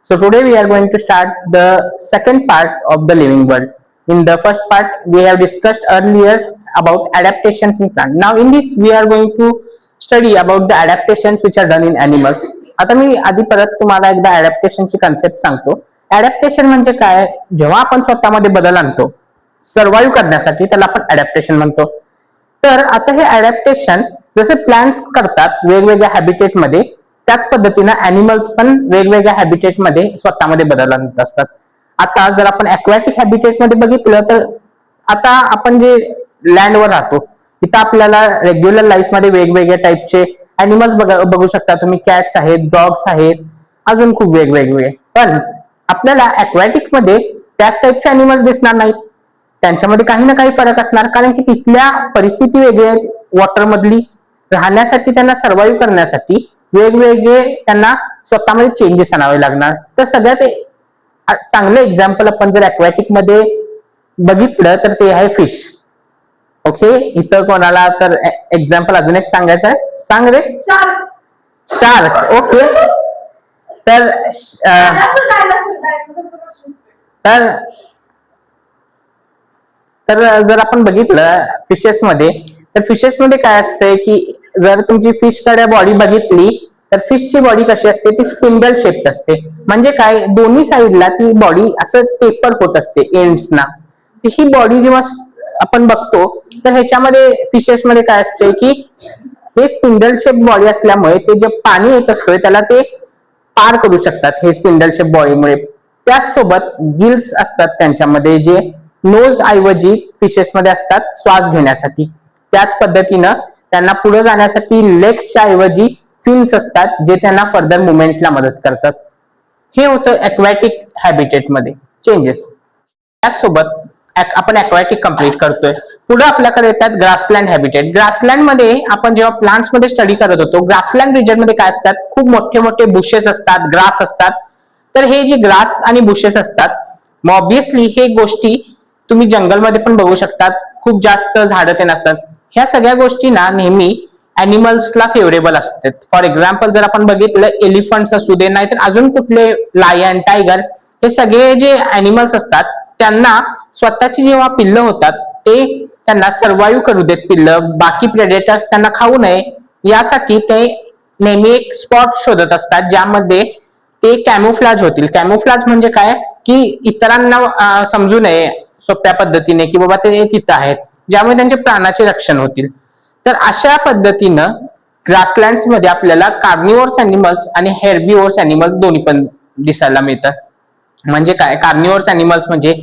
So today we are going to start the second part of the living world. In the first part we have discussed earlier about adaptations in plant. Now in this we are going to study about the adaptations which are done in animals. आता मी आधी परत तुम्हाला एकदा adaptationची concept सांगतो. Adaptation म्हणजे काय? जेव्हा आपण स्वतःमध्ये बदल आणतो सर्वाइव्ह करण्यासाठी त्याला आपण adaptation म्हणतो. तर आता हे adaptation जसे प्लांट्स करतात वेगवेगळ्या हॅबिटेट मध्ये, त्याच पद्धतीनं एनिमल्स पण वेगवेगळ्या हॅबिटेट मध्ये स्वतःमध्ये बदल आणत असतात. आता जर आपण अक्वॅटिक हॅबिटेट मध्ये बघितलं तर आता आपण जे लँडवर राहतो इथं आपल्याला रेग्युलर लाईफ मध्ये वेगवेगळ्या टाईपचे एनिमल्स बघू शकता तुम्ही. कॅट्स आहेत, डॉग्स आहेत, अजून खूप वेगवेगळे. पण आपल्याला अक्वॅटिक मध्ये त्याच टाईपचे एनिमल्स दिसणार नाहीत. त्यांच्यामध्ये काही ना काही फरक असणार, कारण की तिथल्या परिस्थिती वेगळी आहे. वॉटर मधली राहण्यासाठी, त्यांना सर्व्हाइव्ह करण्यासाठी वेगवेगळे त्यांना स्वतःमध्ये चेंजेस आणावे लागणार. तर सगळ्यात चांगलं एक्झाम्पल आपण जर अक्वॅटिक मध्ये बघितलं तर ते आहे फिश. ओके, इथं कोणाला तर एक्झाम्पल अजून एक सांगायचं आहे? सांग रे. शार्क. ओके, तर तर जर आपण बघितलं फिशेस मध्ये, तर फिशेस मध्ये काय असतंय की जर तुमची फिश कडे बॉडी बघितली तर फिशची बॉडी कशी असते, ती स्पिंडल शेप असते. म्हणजे काय, दोन्ही साईडला ती बॉडी असं टेपर होत असते एंड्सना. ही बॉडी जेव्हा आपण बघतो तर ह्याच्यामध्ये फिशेस मध्ये काय असते की हे स्पिंडल शेप बॉडी असल्यामुळे ते जे पाणी येत असतोय त्याला ते पार करू शकतात हे स्पिंडल शेप बॉडीमुळे. त्याचसोबत गिल्स असतात त्यांच्यामध्ये, जे नोज ऐवजी फिशेस मध्ये असतात श्वास घेण्यासाठी. त्याच पद्धतीनं त्यांना पुढे जाण्यासाठी लेग्सच्या ऐवजी फिन्स असतात, जे त्यांना फर्दर मुवमेंटला मदत करतात. हे होतं अक्वॅटिक हॅबिटेट मध्ये चेंजेस. त्याचसोबत आपण अक्वॅटिक कंप्लीट करतोय. पुढे आपल्याकडे येतात ग्रासलँड हॅबिटेट. ग्रासलँड मध्ये आपण जेव्हा प्लांट्स मध्ये स्टडी करत होतो, ग्रासलँड रिजन मध्ये काय असतात, खूप मोठे मोठे बुशेस असतात, ग्रास असतात. तर हे जे ग्रास आणि बुशेस असतात, मग ऑब्विसली हे गोष्टी तुम्ही जंगलमध्ये पण बघू शकतात, खूप जास्त झाडं ते नसतात. ह्या सगळ्या गोष्टी ना नेहमी अॅनिमल्सला फेवरेबल असतात. फॉर एक्झाम्पल जर आपण बघितलं, एलिफंट्स असू दे, नाहीतर अजून कुठले लायन, टायगर, हे सगळे जे अॅनिमल्स असतात त्यांना स्वतःची जेव्हा पिल्लं होतात ते त्यांना सर्व्हाइव्ह करू देत पिल्लं, बाकी प्रेडेटर्स त्यांना खाऊ नये यासाठी ते नेहमी एक स्पॉट शोधत असतात ज्यामध्ये ते कॅमोफ्लाज होतील. कॅमोफ्लाज म्हणजे काय की इतरांना समजू नये सोप्या पद्धतीने की बाबा ते तिथं आहेत, ज्यामुळे त्यांच्या प्राणाचे रक्षण होतील. तर अशा पद्धतीनं ग्रासलँड्स मध्ये आपल्याला कार्निवोर्स अॅनिमल्स आणि हेर्बिवोर्स अॅनिमल्स दोन्ही पण दिसायला मिळतात. म्हणजे काय, कार्निवोर्स अॅनिमल्स म्हणजे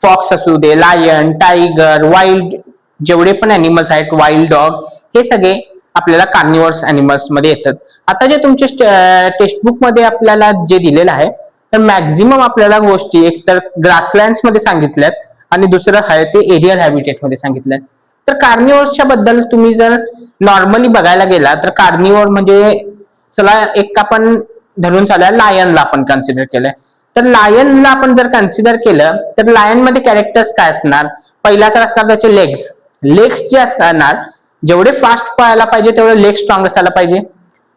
फॉक्स असू दे, लायन, टायगर, वाईल्ड जेवढे पण अॅनिमल्स आहेत, वाईल्ड डॉग, हे सगळे आपल्याला कार्निवोर्स अॅनिमल्स मध्ये येतात. आता जे तुमचे टेक्स्टबुक मध्ये आपल्याला जे दिलेलं आहे तर मॅक्झिमम आपल्याला गोष्टी एक तर ग्रासलँड्स मध्ये सांगितल्यात आणि दुसरं आहे ते एरियल हॅबिटेट मध्ये सांगितलंय. तर कार्निवोर्सच्या बद्दल तुम्ही जर नॉर्मली बघायला गेला तर कार्निवोर म्हणजे, चला एक आपण धरून चालूया, लायनला आपण कन्सिडर केलंय. तर लायनला आपण जर कन्सिडर केलं तर लायन मध्ये कॅरेक्टर्स काय असणार, पहिला तर असणार त्याचे लेग्स. लेग्स जे असणार, जेवढे फास्ट पळायला पाहिजे तेवढे लेग स्ट्रॉंग असायला पाहिजे.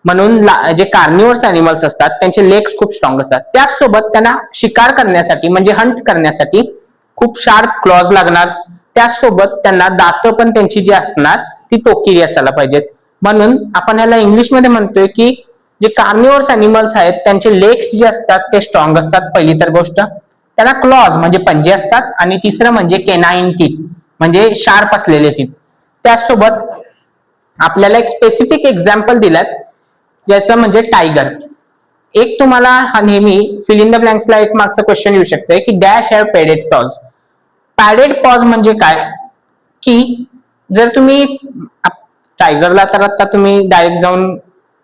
म्हणून जे कार्निवोर्स अॅनिमल्स असतात त्यांचे लेग्स खूप स्ट्रॉंग असतात. त्याचसोबत त्यांना शिकार करण्यासाठी म्हणजे हंट करण्यासाठी खूप शार्प क्लॉज लागणार. त्याचसोबत त्यांना दात पण त्यांची जी असणार ती टोकिरी असायला पाहिजेत. म्हणून आपण याला इंग्लिशमध्ये म्हणतोय की जे कार्निवोर्स अॅनिमल्स आहेत त्यांचे लेग्स जे असतात ते स्ट्रॉंग असतात. पहिली तर गोष्ट, त्यांना क्लॉज म्हणजे पंजे असतात, आणि तिसरं म्हणजे केनाईन टीथ म्हणजे शार्प असलेले टीथ. त्याचसोबत आपल्याला एक स्पेसिफिक एक्झाम्पल दिल्यात ज्याचं म्हणजे टायगर. एक तुम्हाला हा नेहमी फिल इन द ब्लँक्सला एक मागचा क्वेश्चन येऊ शकतोय की dash have padded pause. Padded pause म्हणजे काय की जर तुम्ही टायगरला तर आता तुम्ही डायरेक्ट जाऊन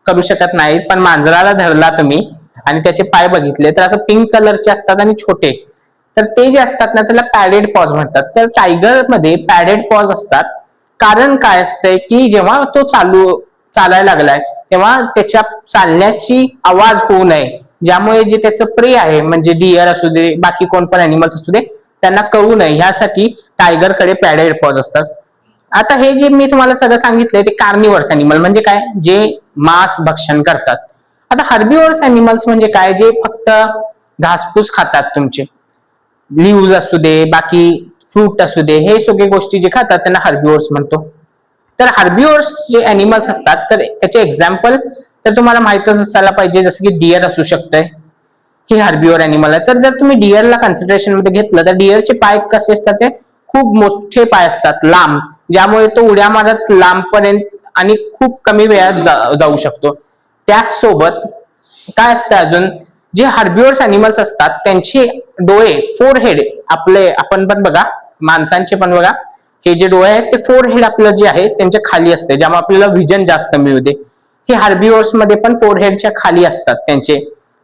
करू शकत नाही, पण मांजराला धरला तुम्ही आणि त्याचे पाय बघितले तर असं पिंक कलरचे असतात आणि छोटे, तर ते जे असतात ना त्याला पॅडेड पॉज म्हणतात. तर टायगर मध्ये पॅडेड पॉज असतात. कारण काय असतंय की जेव्हा तो चालायला लागलाय तेव्हा त्याच्या चालण्याची आवाज होऊ नये, ज्यामुळे जे त्याचं प्रे आहे म्हणजे डिअर असू दे, बाकी कोण पण अॅनिमल्स असू दे, त्यांना कळू नये यासाठी टायगर कडे पॅडेड पॉज असतात. आता हे जे मी तुम्हाला सगळं सांगितलंय ते कार्निवोर्स अॅनिमल म्हणजे काय, जे मांस भक्षण करतात. आता हर्बिवोर्स अॅनिमल्स म्हणजे काय, जे फक्त घासपूस खातात तुमचे, लिव्ज असू दे, बाकी फ्रूट असू दे, हे सगळे गोष्टी जे खातात त्यांना हर्बिव्हर्स म्हणतो. तर हर्बिव्हर्स जे अॅनिमल्स असतात तर त्याचे एक्झाम्पल तर तुम्हाला माहितच असायला पाहिजे, जसं की डिअर असू शकतंय, हे हर्बिव्हर अॅनिमल आहे. तर जर तुम्ही डिअरला कन्सिडरेशन मध्ये घेतलं तर डिअरचे पाय कसे असतात, ते खूप मोठे पाय असतात, लांब, ज्यामुळे तो उड्या मारत लांबपर्यंत आणि खूप कमी वेळात जाऊ शकतो. त्याचसोबत काय असतं अजून, जे हर्बिव्हर्स अॅनिमल्स असतात त्यांचे डोळे, फोरहेड, आपले आपण पण बघा, माणसांचे पण बघा, हे जे डोळे आहेत ते फोरहेड आपलं जे आहे त्यांच्या खाली असते, ज्यामुळे आपल्याला विजन जास्त मिळू दे. हे हर्बिव्हर्स मध्ये पण फोरहेडच्या खाली असतात त्यांचे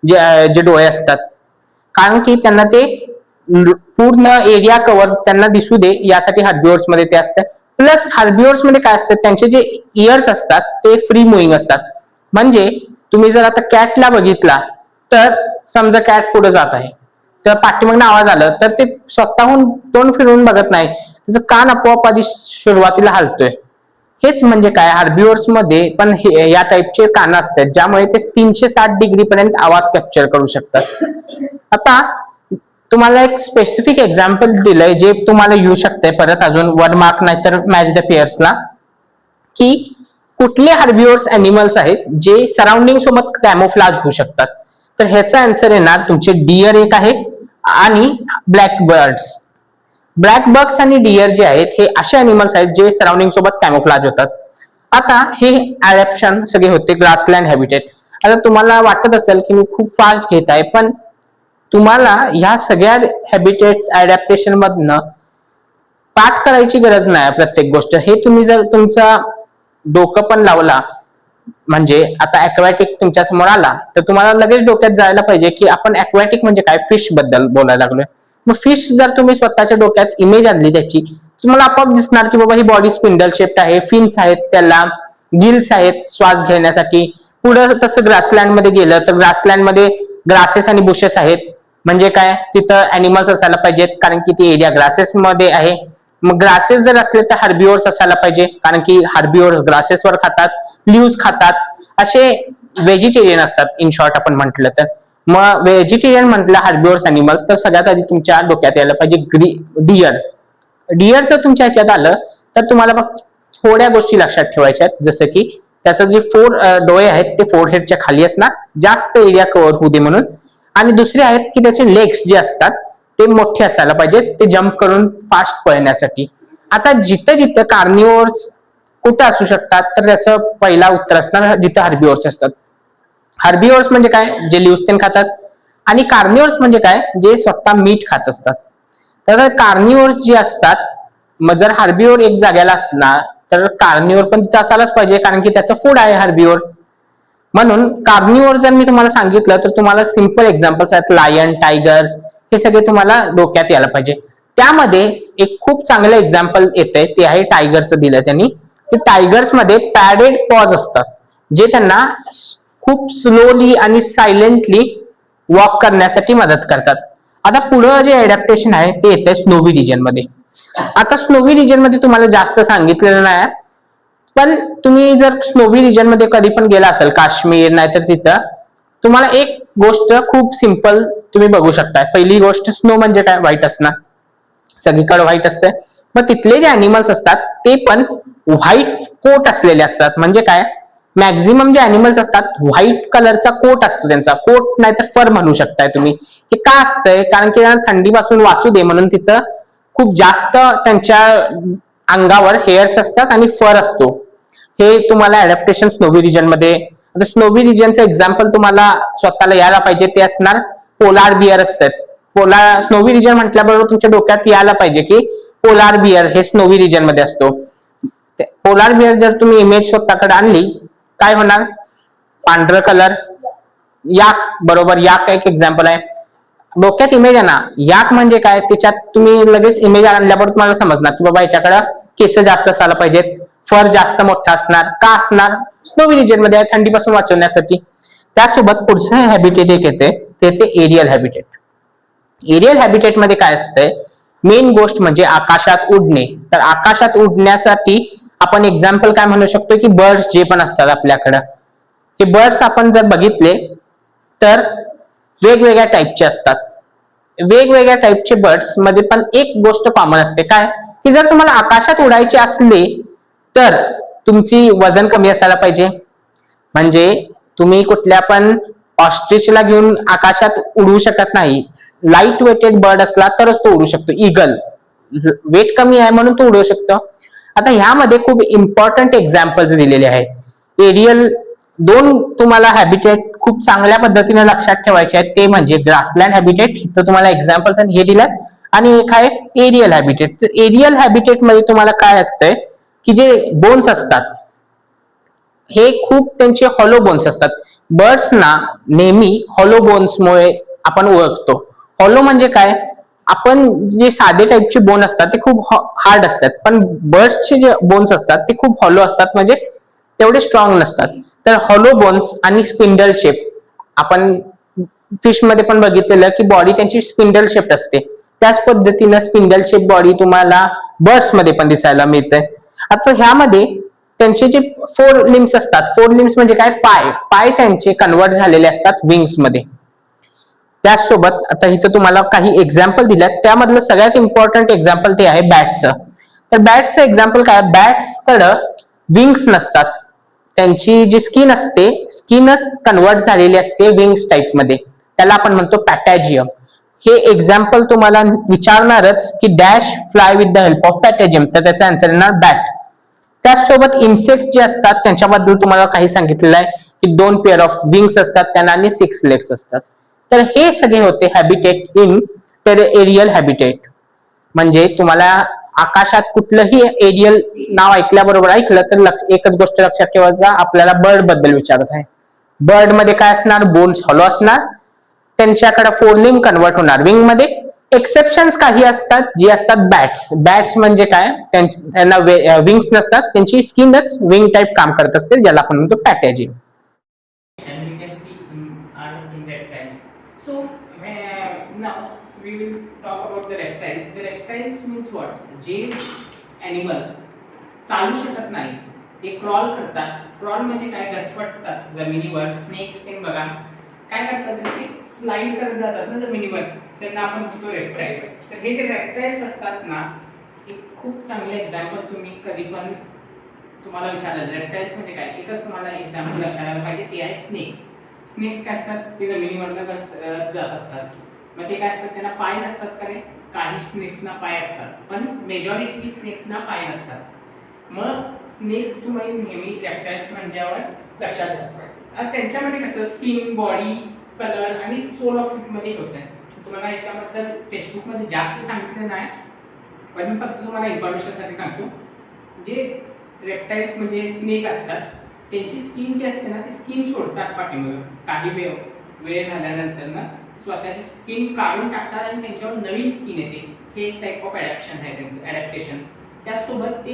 जे डोळे असतात, कारण की त्यांना ते पूर्ण एरिया कव्हर त्यांना दिसू दे यासाठी हर्बिव्हर्स मध्ये ते असतं. प्लस हर्बिव्हर्स मध्ये काय असतं, त्यांचे जे इयर्स असतात ते फ्री मुव्हिंग असतात. म्हणजे तुम्ही जर आता कॅटला बघितला तर समजा कॅट पुढे जात आहे तर पाठीमागून आवाज आला तर ते स्वतःहून तोंड फिरवून बघत नाही, त्याचं कान आपोआप आधी सुरुवातीला हलतोय. हेच म्हणजे काय, हर्बिव्हर्स मध्ये पण या टाईपचे कान असतात ज्यामुळे ते 360 डिग्री पर्यंत आवाज कॅप्चर करू शकतात. आता तुम्हाला एक स्पेसिफिक एक्झाम्पल दिलंय जे तुम्हाला येऊ शकतंय परत अजून वर्ड मार्क नाही तर मॅच द पेयर्सला, की कुठले हर्बिव्हर्स अॅनिमल्स आहेत जे सराउंडिंग सोबत कॅमोफ्लाज होऊ शकतात. तर ह्याचा आन्सर येणार तुमचे डिअर एक आहे आणि ब्लॅक बर्ड्स. ब्लॅक बग्स आणि डिअर जे आहेत हे असे अॅनिमल्स आहेत जे सराउंडिंग सोबत कॅमोफ्लाज होतात. आता हे अडॅप्शन सगळे होते ग्रासलँड हॅबिटेट. आता तुम्हाला वाटत असेल की मी खूप फास्ट घेत आहे, पण तुम्हाला ह्या सगळ्या हॅबिटेट्स अडॅप्टेशन मधनं पाठ करायची गरज नाही प्रत्येक गोष्ट. हे तुम्ही जर तुमचा डोकं पण लावला, म्हणजे आता अक्वॅटिक तुमच्या समोर आला तर तुम्हाला लगेच डोक्यात जायला पाहिजे की आपण अक्वॅटिक म्हणजे काय, फिश बद्दल बोलायला लागलोय. मग फिश जर तुम्ही स्वतःच्या डोक्यात इमेज आणली त्याची, तुम्हाला आपोआप दिसणार की बाबा ही बॉडी स्पिंडल शेप्ड आहे, फिन्स आहेत, त्याला गिल्स आहेत श्वास घेण्यासाठी. पुढे तसं ग्रासलँड मध्ये गेलं तर ग्रासलँड मध्ये ग्रासेस आणि बुशेस आहेत, म्हणजे काय, तिथं अॅनिमल्स असायला पाहिजेत कारण की ती एरिया ग्रासेस मध्ये आहे. मग ग्रासेस जर असले तर हर्बिव्हर्स असायला पाहिजे कारण की हर्बिव्हर्स ग्रासेसवर खातात, लिव्स खातात, असे व्हेजिटेरियन असतात इन शॉर्ट आपण म्हटलं तर. मग व्हेजिटेरियन म्हटलं हर्बिव्हर्स अॅनिमल्स तर सगळ्यात आधी तुमच्या डोक्यात यायला पाहिजे डिअर. डिअर जर तुमच्या ह्याच्यात आलं तर तुम्हाला फक्त थोड्या गोष्टी लक्षात ठेवायच्या आहेत, जसं की त्याचं जे डोळे आहेत ते फोरहेडच्या खाली असणार, जास्त एरिया कव्हर होऊ दे म्हणून. आणि दुसरे आहेत की त्याचे लेग्स जे असतात ते मोठे असायला पाहिजेत, ते जम्प करून फास्ट पळण्यासाठी. आता जिथं जिथं कार्निव्हर्स कुठं असू शकतात तर त्याचं पहिला उत्तर असणार जिथं हर्बिव्हर्स असतात. हर्बिव्हर्स म्हणजे काय, जे लिव्हज खातात, आणि कार्निव्हर्स म्हणजे काय, जे स्वतः मीठ खात असतात. तर कार्निव्हर्स जे असतात, मग जर हर्बिव्हर एक जाग्याला असला तर कार्निव्हर पण तिथं असायलाच पाहिजे कारण की त्याचं फूड आहे हर्बिव्हर. म्हणून कार्निव्हर जर मी तुम्हाला सांगितलं तर तुम्हाला सिंपल एक्झाम्पल्स आहेत, लायन, टायगर, हे सगळे तुम्हाला डोक्यात यायला पाहिजे. त्यामध्ये एक खूप चांगलं एक्झाम्पल येतंय, ते आहे टायगरचं दिलं त्यांनी, की टायगर्स मध्ये पॅडेड पॉज असतात जे त्यांना खूप स्लोली आणि सायलेंटली वॉक करण्यासाठी मदत करतात. आता पुढं जे अडॅप्टेशन आहे ते येतंय स्नोवी रिजन मध्ये. आता स्नोवी रिजन मध्ये तुम्हाला जास्त सांगितलेलं नाही, पण तुम्ही जर स्नोवी रिजन मध्ये कधी पण गेला असेल, काश्मीर नाहीतर तिथं, तुम्हाला एक गोष्ट खूप सिंपल तुम्ही बघू शकता. पहिली गोष्ट, स्नो म्हणजे काय, व्हाईट असणार, सगळीकडे व्हाईट असते. मग तिथले जे अॅनिमल्स असतात ते पण व्हाईट कोट असलेले असतात. म्हणजे काय, मॅक्झिमम जे अॅनिमल्स असतात व्हाईट कलरचा कोट असतो त्यांचा, कोट नाही तर फर म्हणू शकताय तुम्ही. हे का असतंय, कारण की त्यांना थंडीपासून वाचू दे म्हणून तिथं खूप जास्त त्यांच्या अंगावर हेअर्स असतात आणि फर असतो. हे तुम्हाला अडॅप्टेशन स्नोवी रिजन मध्ये. आता स्नोवी रिजनचं एक्झाम्पल तुम्हाला स्वतःला यायला पाहिजे, ते असणार पोलार बियर असतात. स्नोवी रिजन म्हटल्याबरोबर तुमच्या डोक्यात यायला पाहिजे की पोलार बियर हे स्नोवी रिजन मध्ये असतो. पोलार बियर जर तुम्ही इमेज स्वतःकडे आणली, काय होणार, पांढरं कलर, याक, बरोबर, याक एक एक्झाम्पल आहे. डोक्यात इमेज आहे ना, याक म्हणजे काय, त्याच्यात तुम्ही लगेच इमेज आणल्यावर तुम्हाला समजणार की बाबा याच्याकडे केस जास्त असायला पाहिजेत, फर जास्त मोठा असणार. का असणार, स्नोवी रिजन मध्ये आहे, थंडीपासून वाचवण्यासाठी. त्यासोबत पुढचं हॅबिटेट एक येते, ते एरियल हॅबिटेट. एरियल हॅबिटेट मध्ये काय असतंय, मेन गोष्ट म्हणजे आकाशात उडणे. तर आकाशात उडण्यासाठी आपण एक्झाम्पल काय म्हणू शकतो की बर्ड्स जे पण असतात आपल्याकडं, हे बर्ड्स आपण जर बघितले तर वेगवेगळ्या टाईपचे असतात. वेगवेगळ्या टाईपचे बर्ड्स मध्ये पण एक गोष्ट कॉमन असते, काय की जर तुम्हाला आकाशात उडायचे असले तर तुमची वजन कमी असायला पाहिजे. म्हणजे तुम्ही कुठल्या पण ऑस्ट्रिचला घेऊन आकाशात उडवू शकत नाही. लाईट वेटेड बर्ड असला तरच तो उडू शकतो. इगल वेट कमी आहे म्हणून तो उडवू शकतो. आता ह्यामध्ये खूप इम्पॉर्टंट एक्झाम्पल्स दिलेले आहेत. एरियल दोन तुम्हाला हॅबिटेट खूप चांगल्या पद्धतीने लक्षात ठेवायचे आहेत, ते म्हणजे ग्रासलँड हॅबिटेट, इथं तुम्हाला एक्झाम्पल्स हे दिल्यात, आणि एक आहे एरियल हॅबिटेट. तर एरियल हॅबिटेट मध्ये तुम्हाला काय असतंय की जे बोन्स असतात हे खूप त्यांचे हॉलो बोन्स असतात. बर्ड्सना नेहमी हॉलो बोन्समुळे आपण ओळखतो. हॉलो म्हणजे काय, आपण जे साधे टाईपचे बोन असतात ते खूप हार्ड असतात, पण बर्ड्सचे जे बोन्स असतात ते खूप हॉलो असतात, म्हणजे तेवढे स्ट्रॉंग नसतात. तर हॉलो बोन्स आणि स्पिंडल शेप, आपण फिश मध्ये पण बघितलेलं की बॉडी त्यांची स्पिंडल शेप असते. त्याच पद्धतीनं स्पिंडल शेप बॉडी तुम्हाला बर्ड्स मध्ये पण दिसायला मिळते. आता ह्यामध्ये त्यांचे जे फोर लिम्स असतात, फोर लिम्स म्हणजे काय, पाय पाय त्यांचे कन्वर्ट झालेले असतात विंग्स मध्ये. त्याचसोबत आता इथं तुम्हाला काही एक्झाम्पल दिल्यात, त्यामधलं सगळ्यात इम्पॉर्टंट एक्झाम्पल ते आहे बॅटचं. तर बॅटचं एक्झाम्पल काय, बॅट्स कडं विंग्स नसतात, त्यांची जी स्किन असते स्किनच कन्वर्ट झालेली असते विंग्स टाइप मध्ये, त्याला आपण म्हणतो पॅटॅजियम. हे एक्झाम्पल तुम्हाला विचारणारच की dash fly with the help of patagium, तर त्याचा आन्सर येणार बॅट. त्याचसोबत इन्सेक्ट जे असतात त्यांच्याबद्दल तुम्हाला काही सांगितलेलं आहे की 2 पेअर ऑफ विंग्स असतात त्यांना आणि 6 लेग्स असतात. तर हे सगळे होते हॅबिटेट इन एरियल हॅबिटेट. म्हणजे तुम्हाला आकाशात कुठलंही एरियल नाव ऐकल्याबरोबर ऐकलं तर एकच गोष्ट लक्षात ठेवायचा, आपल्याला बर्ड बद्दल विचारत आहे. बर्ड मध्ये काय असणार, बोन्स हॉलो असणार, त्यांच्याकडे फोर लिम्ब कन्वर्ट होणार विंग मध्ये. एक्सेप्शन्स काही असतात जी असतात बॅट्स. बॅट्स म्हणजे काय, त्यांना विंग्स नसतात, त्यांची स्किनच विंग टाइप काम करत असते, ज्याला आपण म्हणतो पॅटॅजिंग. And we can see in reptiles. So now we will talk about the reptiles. The reptiles means what? जे animals चालू शकत नाही ते क्रॉल करतात. क्रॉल म्हणजे काय, घसरतात जमिनीवर. स्नेक्स ते बघा काय करतात, ते स्लाइड करत जातात ना जमिनीवर, त्यांना आपण म्हणतो रेप्टाइल्स. तर हे जे रेप्टाइल्स असतात ना, एक खूप चांगले एक्झाम्पल तुम्ही कधी पण तुम्हाला विचारलं रेप्टाइल्स म्हणजे काय, एकच तुम्हाला एक्झाम्पल लक्षात आलं पाहिजे, ते आहे स्नेक्स. स्नेक्स काय असतात, ते जमिनीवरनं जात असतात. मग ते काय असतात, त्यांना पाय नसतात का रे, काही स्नेक्सना पाय असतात, पण मेजॉरिटी स्नेक्सना पाय नसतात. मग स्नेक्स तुम्ही नेहमी रेप्टाइल्स म्हणल्यावर लक्षात घ्या. त्यांच्यामध्ये कसं स्किन, बॉडी, कलर आणि सोल ऑफ इट मध्ये होत आहे. तुम्हाला याच्याबद्दल टेक्स्टबुक मध्ये जास्त सांगितलं नाही, पण मी फक्त तुम्हाला इन्फॉर्मेशन साठी सांगतो. जे रेप्टाइल्स म्हणजे स्नेक असतात, त्यांची स्किन जी असते ना, ती स्किन सोडतात पाठीमागे काही वेळ झाल्यानंतर ना, स्वतःची स्किन काढून टाकतात आणि त्यांच्यावर नवीन स्किन येते. हे एक टाइप ऑफ ॲडॅप्शन आहे त्यांचं, ॲडॅप्टेशन. त्याचसोबत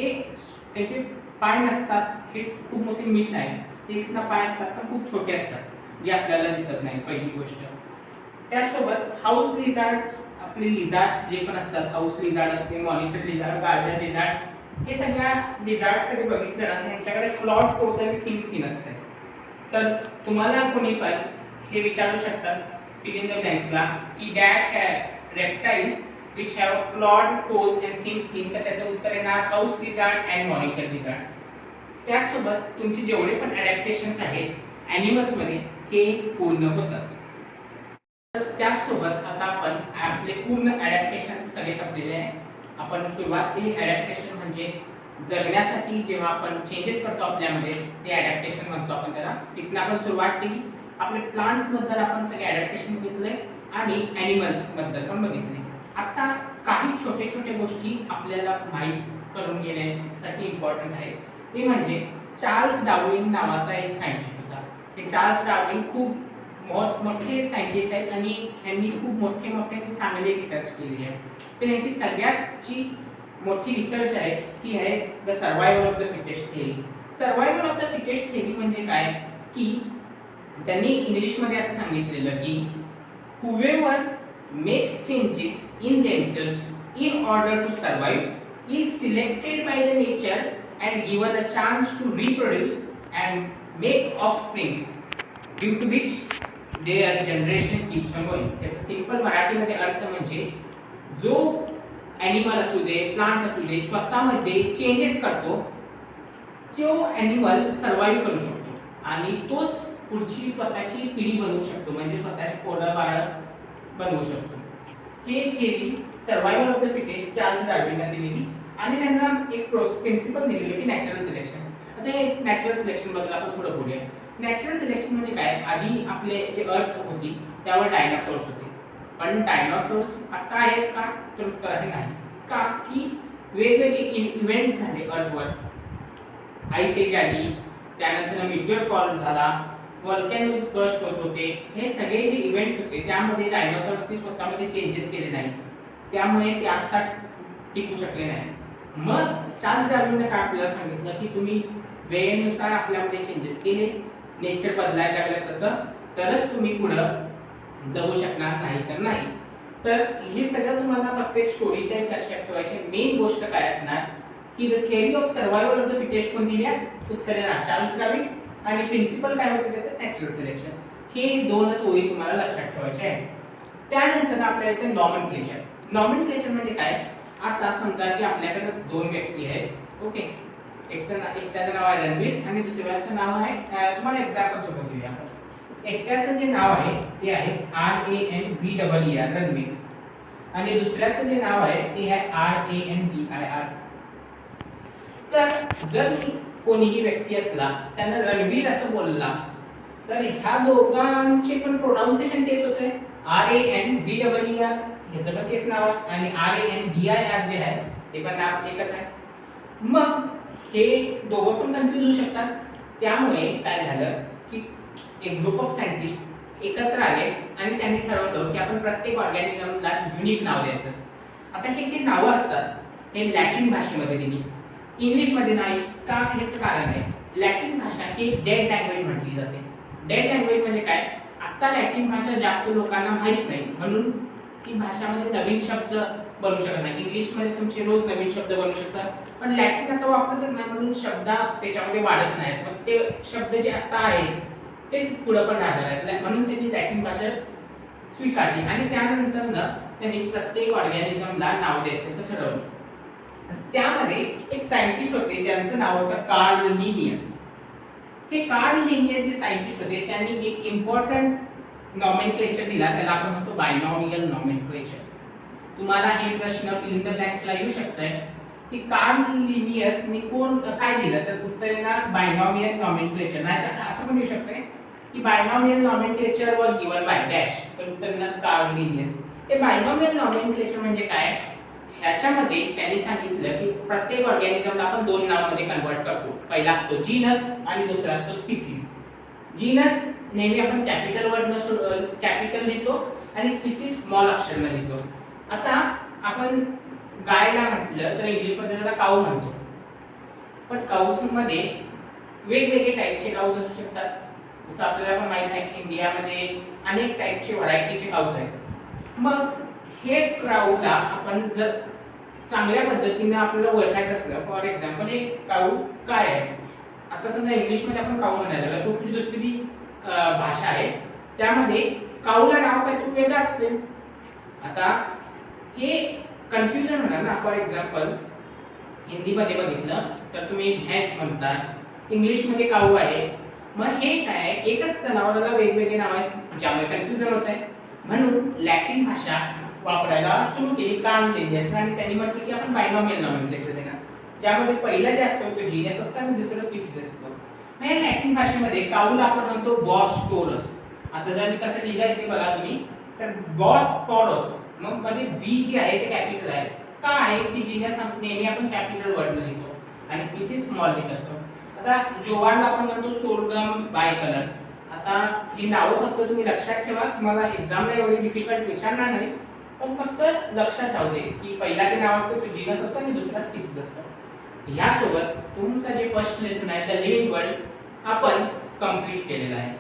त्यांचे पाय नसतात, हे खूप मोठे मिथ आहे. स्नेक्सना पाय असतात पण खूप छोटे असतात, जे आपल्याला दिसत नाही, पहिली गोष्ट. त्याचसोबत हाऊस लिझार्ड्स, आपले लिझार्ड्स जे पण असतात, हाऊस लिझार्ड असते, मॉनिटर लिझार्ड, गार्डन लिझार्ड, हे सगळ्या लिझार्ड्स कडे बघितलं ना, त्यांच्याकडे क्लॉड टोज आणि थिन स्किन असते. तर तुम्हाला कोणी पण हे विचारू शकतात फिल इन द ब्लँक्सला की dash reptiles which have clawed toes and thin skin, तर त्याचं उत्तर येणार house lizard and monitor lizard. त्याचसोबत तुमचे जेवढे पण ॲडॅप्टेशन्स आहेत ॲनिमल्स मध्ये हे पूर्ण होतात. तर त्याचसोबत आता आपण आपले पूर्ण ॲडॅप्टेशन सगळे संपलेले आहे. आपण सुरुवात केली ॲडॅप्टेशन म्हणजे जगण्यासाठी जेव्हा आपण चेंजेस करतो आपल्यामध्ये, ते ॲडॅप्टेशन म्हणतो आपण त्याला. तिथून आपण सुरुवात केली. आपले प्लांट्स बद्दल आपण सगळे ॲडॅप्टेशन बघितले आणि ॲनिमल्स बद्दल पण बघितले. आता काही छोटे छोटे गोष्टी आपल्याला माहीत करून घेण्यासाठी इम्पॉर्टंट आहे. ते म्हणजे चार्ल्स डार्विन नावाचा एक सायंटिस्ट होता. हे चार्ल्स डार्विन खूप मोठे सायंटिस्ट आहेत आणि यांनी खूप मोठे चांगले रिसर्च केलेली आहे. तर यांची सगळ्याची मोठी रिसर्च आहे ती आहे the survival of the fittest theory. Survival of the fittest theory म्हणजे काय की त्यांनी इंग्लिशमध्ये असं सांगितलेलं की whoever makes changes in themselves in order to survive is selected by the nature and given a chance to reproduce and make offsprings, due to which their generation keeps on going. याचा simple मराठीमध्ये अर्थ म्हणजे जो animal असू दे, plant असू दे, स्वतःमध्ये changes करतो, तो ॲनिमल सर्वाईव्ह करू शकतो आणि तोच पुढची स्वतःची पिढी बनवू शकतो, म्हणजे स्वतःची पोरं बाळं बनवू शकतो. हे theory survival of the fittest Charles डार्विनने दिलेली आणि त्यांना एक प्रिन्सिपल दिलेली की नॅचरल सिलेक्शन. आता हे नॅचरल सिलेक्शन बद्दल आपण थोडं बोलूया. नॅचरल सिलेक्शन म्हणजे काय? आधी आपले जे अर्थ होती त्यावर डायनासोर्स होते, पण डायनासोर्स आता आहेत का? तर उत्तर आहे नाही. का? की वेगवेगळे इव्हेंट्स झाले अर्थवर. आईस एज आली, त्यानंतर मीटिओर फॉल झाला, व्हॉल्कॅनोज बर्स्ट होत होते. हे सगळे जे इव्हेंट्स होते त्यामध्ये डायनासॉर्सनी स्वतःमध्ये चेंजेस केले नाही, त्यामुळे ते आता टिकू शकले नाही. मग चार्ल्स डार्विनने काय आपल्याला सांगितलं की तुम्ही वेळेनुसार आपल्यामध्ये चेंजेस केले, नेचर बदलायला लागलं तसं, तरच तुम्ही पुढं जाऊ शकणार, नाही तर नाही. तर हे सगळं तुम्हाला फक्त एक स्टोरी टाईप लक्षात ठेवायची. मेन गोष्ट काय असणार की the theory of survival of the fittest कोण दिल्या? उत्तरे चार्ल्स डार्विन. आणि प्रिन्सिपल काय होते त्याचं? Natural selection. हे दोनच ओळी तुम्हाला लक्षात ठेवायचे आहे. त्यानंतर आपल्याला इथे नॉमेनक्लेचर. नॉमेनक्लेचर म्हणजे काय? आता समजा की आपल्याकडे दोन व्यक्ती आहेत, ओके. एकट्याचं नाव आहे रणवीर आणि दुसऱ्याचं नाव आहे, तुम्हाला एक्झाम्पल सोबत देऊया आपण. एकट्याचं जे नाव आहे ते आहे RANVER रणवीर आणि दुसऱ्याचं जे नाव आहे ते आहे RANVIR. तर जर कोणीही व्यक्ती असला त्यांना रणवीर असं बोलला तर ह्या दोघांचे पण प्रोनाउन्सिएशन तेच होते. RANVER ह्याचं पण तेच नाव आहे आणि RANVIR जे आहे ते पण नाव एकच आहे. मग हे दोघं पण कन्फ्यूज होऊ शकतात. त्यामुळे काय झालं की एक ग्रुप ऑफ सायंटिस्ट एकत्र आले आणि त्यांनी ठरवलं की आपण प्रत्येक ऑर्गॅनिझमला युनिक नाव द्यायचं. आता हे जे नावं असतात हे लॅटिन भाषेमध्ये दिली, इंग्लिशमध्ये नाही. का? ह्याचं कारण आहे लॅटिन भाषा ही डेड लँग्वेज म्हटली जाते. डेड लँग्वेज म्हणजे काय? आता लॅटिन भाषा जास्त लोकांना माहीत नाही, म्हणून ती भाषामध्ये नवीन शब्द बनू शकत नाही. इंग्लिशमध्ये तुमचे रोज नवीन शब्द बनू शकतात, पण लॅटिन आता वापरतच नाही, म्हणून शब्द त्याच्यामध्ये वाढत नाहीत. मग ते शब्द जे आता आहेत तेच पुढे पण राहणार आहेत, म्हणून त्यांनी लॅटिन भाषा स्वीकारली आणि त्यानंतर ना त्यांनी प्रत्येक ऑर्गॅनिझमला नाव द्यायचं असं ठरवलं. त्यामध्ये एक सायंटिस्ट होते ज्यांचं नाव होतं कार्ल लिनियस. हे कार्ल लिनियस जे सायंटिस्ट होते त्यांनी एक इम्पॉर्टंट नॉमेनक्लेचर दिला, त्याला आपण म्हणतो बायनॉमियल नॉमेनक्लेचर. तुम्हाला हे प्रश्न फिल इन द ब्लँकला येऊ शकतंय की कार्ल लिनियसनी कोण काय दिलं, तर उत्तर येणार बायनॉमियल नॉमेनक्लेचर. नाही तर असं पण येऊ शकतंय की binomial nomenclature was given by dash, तर उत्तर येणार कार्ल लिनियस. हे बायनॉमियल नॉमेनक्लेचर म्हणजे काय? ह्याच्यामध्ये त्यांनी सांगितलं की प्रत्येक ऑर्गॅनिझमला आपण दोन नावामध्ये कन्वर्ट करतो. पहिला असतो जीनस आणि दुसरा असतो स्पीसीज. जीनस नेहमी आपण कॅपिटल वर्डनं कॅपिटल लिहितो आणि स्पीसीज स्मॉल अक्षरनं लिहितो. आता आपण गायला म्हटलं तर इंग्लिशमध्ये त्याला काऊ म्हणतो, पण काऊजमध्ये वेगवेगळे टाईपचे काऊज असू शकतात. जसं आपल्याला पण माहित आहे इंडियामध्ये अनेक टाईपचे व्हरायटीचे काऊज आहेत. मग हे क्राऊला आपण जर चांगल्या पद्धतीने आपल्याला ओळखायचं असलं, फॉर एक्झाम्पल हे काऊ काय आहे, आता समजा इंग्लिशमध्ये आपण काऊ म्हणायला लागलो, कुठली दुसरी भाषा आहे त्यामध्ये काऊला नाव काय खूप वेगळं असते. आता हे कन्फ्युजन होणार ना. फॉर एक्झाम्पल हिंदीमध्ये बघितलं तर तुम्ही भैंस म्हणताय, इंग्लिशमध्ये काऊ आहे. मग हे काय? एकच जनावराला वेगवेगळे नाव आहेत, ज्यामुळे कन्फ्युजन होत आहे. म्हणून लॅटिन भाषा वापरायला सुरू केली कार्ल लिनियसने आणि त्यांनी म्हटलं की आपण बायनॉमियल नॉमेनक्लेचर देणार, ज्यामध्ये पहिलं जे असतं तो जीनस असतं आणि दुसरं स्पीसीज असतं. मग लॅटिन भाषेमध्ये काऊला आपण म्हणतो बॉस टोरस. आता जर मी कसं लिहिलंय ते बघा तुम्ही, तर बॉस टोरस, मग मध्ये बी जी आहे ते कॅपिटल आहे. का आहे की जीनस नेहमी आपण कॅपिटल वर्डनं लिहितो आणि स्पीसीज स्मॉल लिहित असतो. आता जोवानला आपण म्हणतो सोरगम बायकलर. आता ही नावं फक्त तुम्ही लक्षात ठेवा, तुम्हाला एक्झामला एवढी डिफिकल्ट विचारणार नाही, पण फक्त लक्षात राहू दे की पहिला जे नाव असतं तो जीनस असतो आणि दुसरा स्पीसीज असतो. यासोबत तुमचं जे फर्स्ट लेसन आहे द लिव्हिंग वर्ल्ड आपण कंप्लीट केलेलं आहे.